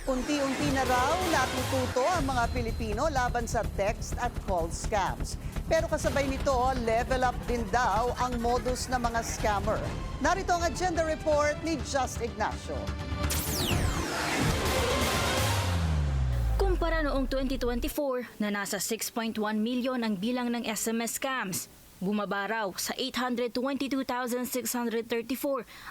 Unti-unti na raw natututo ang mga Pilipino laban sa text at call scams. Pero kasabay nito, level up din daw ang modus ng mga scammer. Narito ang agenda report ni Just Ignacio. Kumpara noong 2024 na nasa 6.1 million ang bilang ng SMS scams, bumaba raw sa 822,634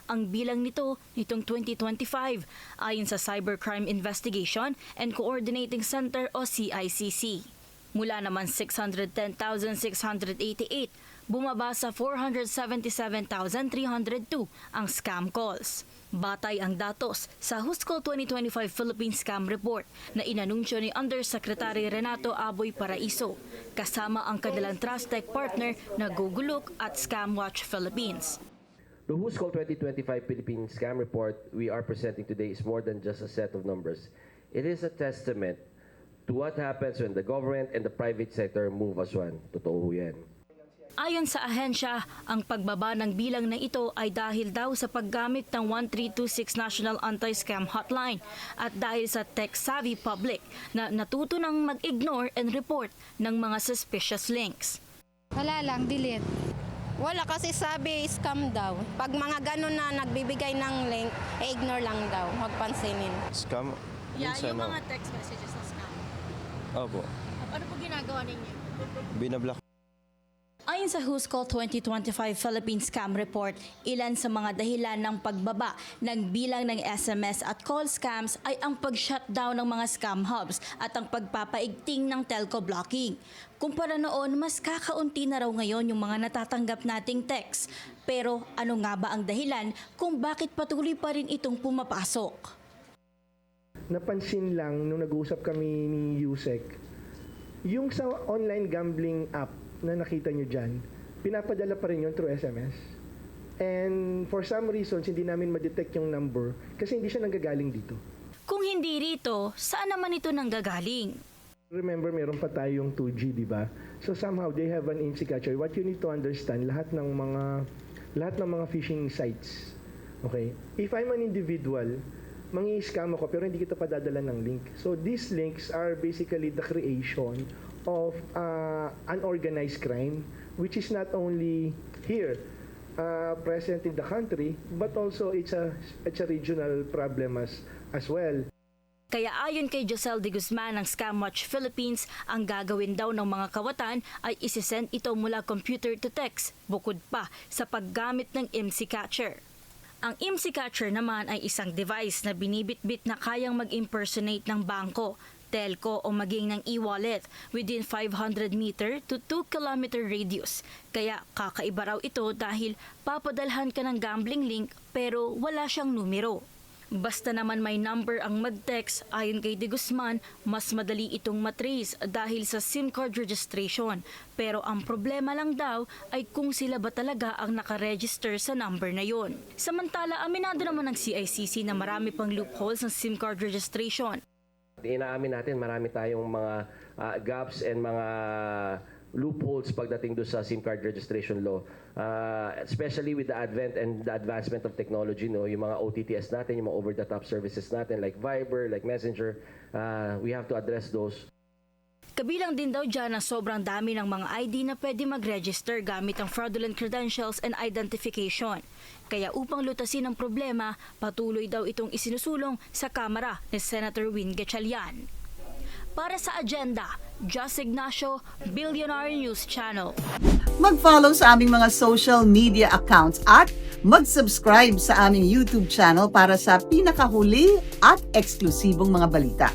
ang bilang nito nitong 2025 ayon sa Cybercrime Investigation and Coordinating Center o CICC. Mula naman 610,688, bumaba sa 477,302 ang scam calls. Batay ang datos sa Huscol 2025 Philippine Scam Report na inanunsyo ni Undersecretary Renato Aboy Paraiso kasama ang kanilang Trust Tech partner na Guguluk at Scamwatch Philippines. The Huscol 2025 Philippine Scam Report we are presenting today is more than just a set of numbers. It is a testament to what happens when the government and the private sector move as one. Totoo yan. Ayon sa ahensya, ang pagbaba ng bilang na ito ay dahil daw sa paggamit ng 1326 National Anti-Scam Hotline at dahil sa tech-savvy public na natuto ng mag-ignore and report ng mga suspicious links. Wala lang, delete. Wala kasi sabi scam daw. Pag mga ganun na nagbibigay ng link, ignore lang daw, huwag pansinin. Scam? Yeah, Minsan, yung mga text messages na scam. Opo. Ano po ginagawa ninyo? Binablock. Ayon sa Huscol 2025 Philippine Scam Report, ilan sa mga dahilan ng pagbaba ng bilang ng SMS at call scams ay ang pag-shutdown ng mga scam hubs at ang pagpapaigting ng telco blocking. Kumpara noon, mas kakaunti na raw ngayon yung mga natatanggap nating text. Pero ano nga ba ang dahilan kung bakit patuloy pa rin itong pumapasok? Napansin lang nung nag-uusap kami ni Yusek, yung sa online gambling app na nakita nyo dyan, pinapadala pa rin yun through SMS. And for some reasons, hindi namin ma-detect yung number kasi hindi siya nanggagaling dito. Kung hindi rito, saan naman ito nanggagaling? Remember, meron pa tayong 2G, di ba? So somehow they have an IMSI catcher. What you need to understand, lahat ng mga phishing sites. Okay? If I'm an individual, mangi-scam ako pero hindi kita padadala ng link. So these links are basically the creation of unorganized crime, which is not only here present in the country, but also it's a regional problem as well. Kaya ayon kay Josel de Guzman ng Scamwatch Philippines, ang gagawin daw ng mga kawatan ay isisend ito mula computer to text, bukod pa sa paggamit ng IMSI catcher. Ang IMSI catcher naman ay isang device na binibitbit na kayang mag-impersonate ng bangko, telco o maging ng e-wallet within 500 meter to 2 kilometer radius. Kaya kakaiba raw ito dahil papadalhan ka ng gambling link pero wala siyang numero. Basta naman may number ang mag-text, ayon kay De Guzman, mas madali itong matrace dahil sa SIM card registration. Pero ang problema lang daw ay kung sila ba talaga ang nakaregister sa number na yon. Samantala, aminado naman ng CICC na marami pang loopholes ng SIM card registration. Inaamin natin marami tayong mga gaps and mga loopholes pagdating doon sa SIM card registration law. Especially with the advent and the advancement of technology, no, yung mga OTTs natin, yung mga over-the-top services natin like Viber, like Messenger, we have to address those. Kabilang din daw dyan ang sobrang dami ng mga ID na pwede mag-register gamit ang fraudulent credentials and identification. Kaya upang lutasin ang problema, patuloy daw itong isinusulong sa Kamara ni Senator Win Gatchalian. Para sa agenda, Just Ignacio, Billionaire News Channel. Mag-follow sa aming mga social media accounts at mag-subscribe sa aming YouTube channel para sa pinakahuli at eksklusibong mga balita.